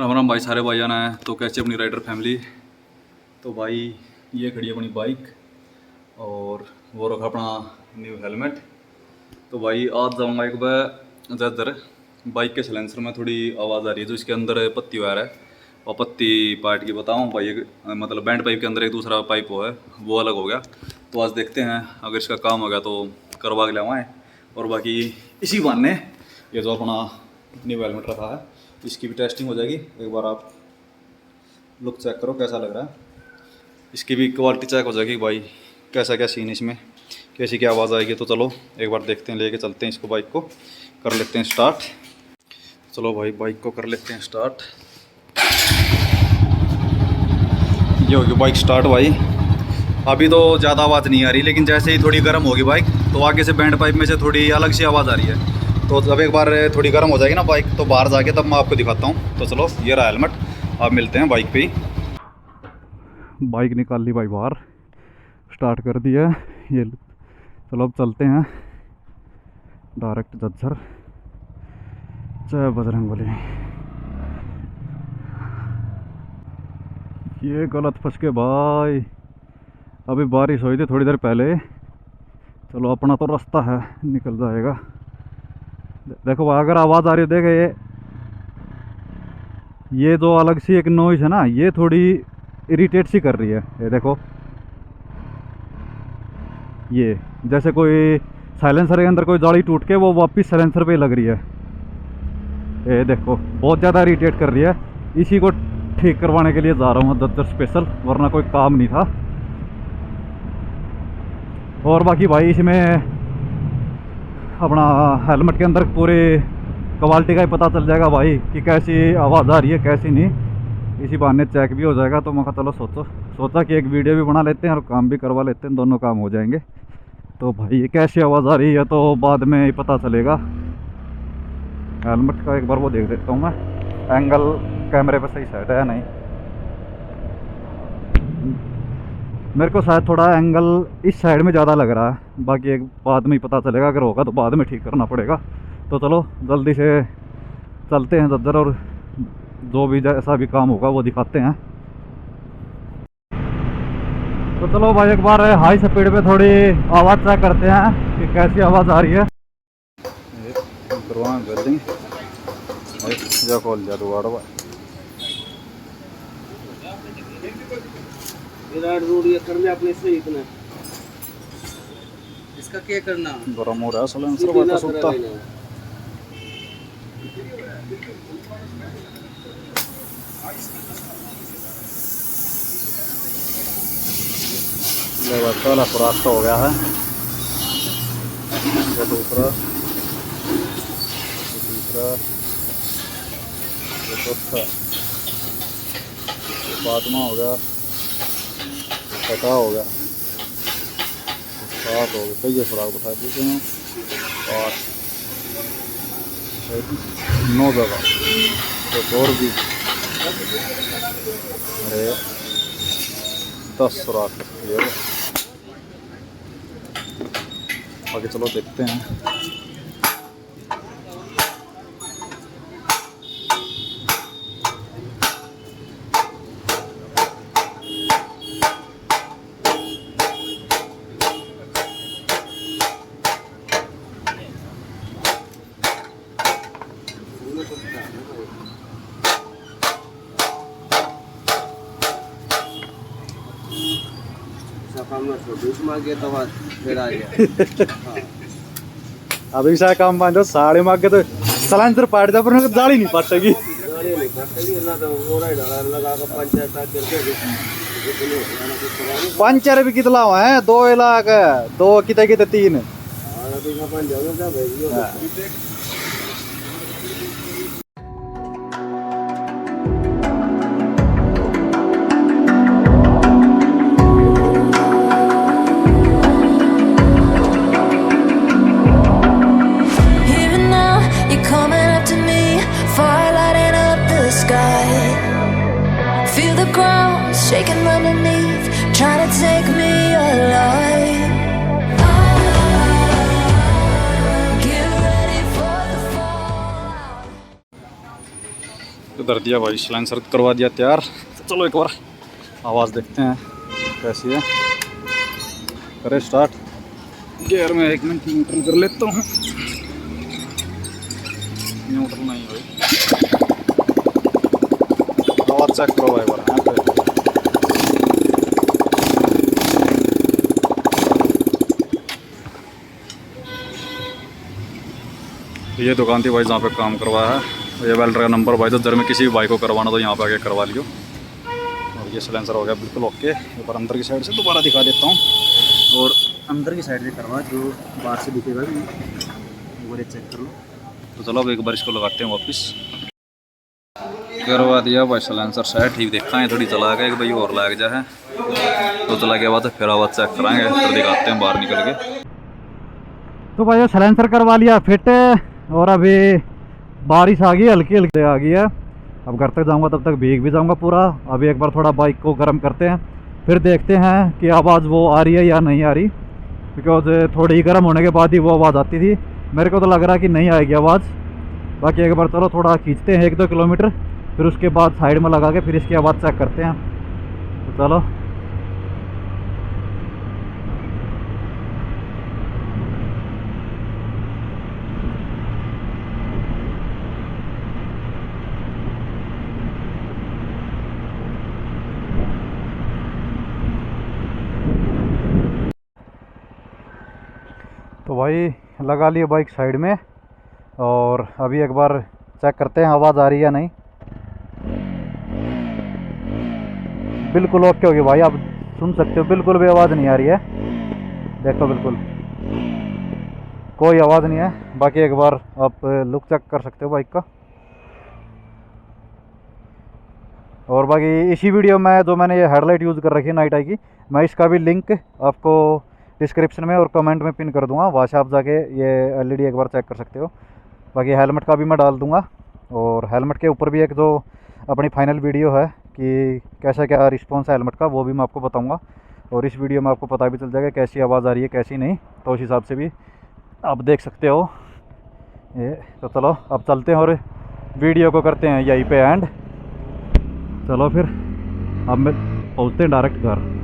राम राम भाई, सारे भाई आना है। तो कैसे अपनी राइडर फैमिली। तो भाई ये खड़ी है अपनी बाइक और वो रखा अपना न्यू हेलमेट। तो भाई आज जाऊँगा एक बार ज़्यादातर बाइक के साइलेंसर में थोड़ी आवाज़ आ रही है जो इसके अंदर पत्ती वायर है, और पत्ती पार्ट की बताऊँ भाई। एक मतलब बैंड पाइप के अंदर एक दूसरा पाइप वो है, वो अलग हो गया। तो आज देखते हैं, अगर इसका काम हो गया तो करवा के लावाएँ। और बाकी इसी बहाने ये जो अपना न्यू हेलमेट रखा है इसकी भी टेस्टिंग हो जाएगी। एक बार आप लुक चेक करो कैसा लग रहा है, इसकी भी क्वालिटी चेक हो जाएगी भाई, कैसा क्या सीन इसमें, कैसी क्या आवाज़ आएगी। तो चलो एक बार देखते हैं, लेके चलते हैं इसको, बाइक को कर लेते हैं स्टार्ट। चलो भाई बाइक को कर लेते हैं स्टार्ट। ये होगी बाइक स्टार्ट भाई। अभी तो ज़्यादा आवाज़ नहीं आ रही, लेकिन जैसे ही थोड़ी गर्म होगी बाइक तो आगे से बैंड पाइप में से थोड़ी अलग सी आवाज़ आ रही है। तो जब एक बार थोड़ी गर्म हो जाएगी ना बाइक, तो बाहर जाके तब मैं आपको दिखाता हूँ। तो चलो ये रहा हेलमेट, आप मिलते हैं बाइक पे ही। बाइक निकाल ली भाई बाहर, स्टार्ट कर दिया ये। चलो अब चलते हैं डायरेक्ट झज्जर। जय बजरंगबली। ये गलत फंस के भाई, अभी बारिश हुई थी थोड़ी देर पहले। चलो अपना तो रास्ता है, निकल जाएगा। देखो अगर आवाज़ आ रही है, देखे ये जो अलग सी एक नॉइज़ है ना, ये थोड़ी इरिटेट सी कर रही है। ये देखो, ये जैसे कोई साइलेंसर के अंदर कोई जाली टूट के वो वापस साइलेंसर पे लग रही है। ये देखो बहुत ज़्यादा इरिटेट कर रही है। इसी को ठीक करवाने के लिए जा रहा हूँ झज्जर स्पेशल, वरना कोई काम नहीं था। और बाकी भाई इसमें अपना हेलमेट के अंदर पूरे क्वालिटी का ही पता चल जाएगा भाई कि कैसी आवाज़ आ रही है कैसी नहीं। इसी बहाने चेक भी हो जाएगा। तो मैं चलो सोचा कि एक वीडियो भी बना लेते हैं और काम भी करवा लेते हैं, दोनों काम हो जाएंगे। तो भाई ये कैसी आवाज़ आ रही है तो बाद में ही पता चलेगा। हेलमेट का एक बार वो देख देता हूँ मैं, एंगल कैमरे पर सही सेट है या नहीं। मेरे को शायद थोड़ा एंगल इस साइड में ज़्यादा लग रहा है, बाकी एक बाद में ही पता चलेगा। अगर होगा तो बाद में ठीक करना पड़ेगा। तो चलो जल्दी से चलते हैं झज्जर, और जो भी जैसा भी काम होगा वो दिखाते हैं। तो चलो भाई एक बार हाई स्पीड पे थोड़ी आवाज़ चेक करते हैं कि कैसी आवाज़ आ रही है। विराट रोड ये करने अपने से इतना इसका क्या करना गरम हो रहा है साइलेंसर वाला सुट्टा। पहला खुराक तो हो गया है, ये दूसरा, ये तीसरा, ये चौथा, ये पाँचवा हो गया, छठा हो गया, सात हो गया। कई खुराक उठा देते हैं, 8 9 जगह तो और भी 10 खुराक ये। आगे चलो देखते हैं। अभी सा काम बांधो साढ़े मांगे तो सलांसर पाट जा, पर जाली नहीं पाटेगी। पंचर भी कितना हुआ है, 2 लाख 2 कितने 3। Shaking underneath, trying to take me alive. Get ready for the fall. उधर दिया भाई, साइलेंसर करवा दिया तैयार। तो चलो एक बार आवाज़ देखते हैं कैसी है। करे स्टार्ट। गियर में 1 मिनट न्यूट्रल कर लेता हूँ। न्यूट्रल नहीं हुई, आवाज़ चेक करो भाई बार। ये दुकान थी भाई जहाँ पे काम करवाया है। ये वेल्डर का नंबर भाई, तो जर में किसी भी बाइक को करवाना तो यहाँ पे आके करवा लियो। और ये सिलेंसर हो गया बिल्कुल ओके। एक बार अंदर की साइड से दोबारा दिखा देता हूँ। और अंदर की साइड से करवा, जो बाहर से दिखेगा भी वो चेक कर लो। तो चलो अब एक बार इसको लगाते हैं वापस। करवा दिया भाई सिलेंसर सेट। ठीक देखा है, थोड़ी चला गया एक भाई और लग जा है तो चला गया बाद फिर आवाज़ चेक कराएंगे, फिर दिखाते हैं बाहर निकल के। तो भाई सिलेंसर करवा लिया फिट, और अभी बारिश आ गई, हल्की हल्की आ गई है। अब घर तक जाऊंगा तब तक भीग भी जाऊंगा पूरा। अभी एक बार थोड़ा बाइक को गर्म करते हैं, फिर देखते हैं कि आवाज़ वो आ रही है या नहीं आ रही। बिकॉज थोड़ी ही गर्म होने के बाद ही वो आवाज़ आती थी। मेरे को तो लग रहा है कि नहीं आएगी आवाज़। बाकी एक बार चलो थोड़ा खींचते हैं 1-2 किलोमीटर, फिर उसके बाद साइड में लगा के फिर इसकी आवाज़ चेक करते हैं। तो चलो। तो भाई लगा लिए बाइक साइड में, और अभी एक बार चेक करते हैं आवाज़ आ रही है या नहीं। बिल्कुल ओके होगी भाई, आप सुन सकते हो, बिल्कुल भी आवाज़ नहीं आ रही है। देखो बिल्कुल कोई आवाज़ नहीं है। बाकी एक बार आप लुक चेक कर सकते हो बाइक का। और बाकी इसी वीडियो में जो मैंने ये हेडलाइट यूज़ कर रखी है नाइट आई की, मैं इसका भी लिंक आपको डिस्क्रिप्शन में और कमेंट में पिन कर दूंगा, वहाँ से आप जाके ये एलईडी एक बार चेक कर सकते हो। बाकी हेलमेट का भी मैं डाल दूंगा, और हेलमेट के ऊपर भी एक जो अपनी फाइनल वीडियो है कि कैसा क्या रिस्पॉन्स है हेलमेट का, वो भी मैं आपको बताऊंगा। और इस वीडियो में आपको पता भी चल जाएगा कैसी आवाज़ आ रही है कैसी नहीं, तो उस हिसाब से भी आप देख सकते हो ये। तो चलो अब चलते हैं और वीडियो को करते हैं यहीं पे एंड। चलो फिर अब मैं पहुँचते हैं डायरेक्ट घर।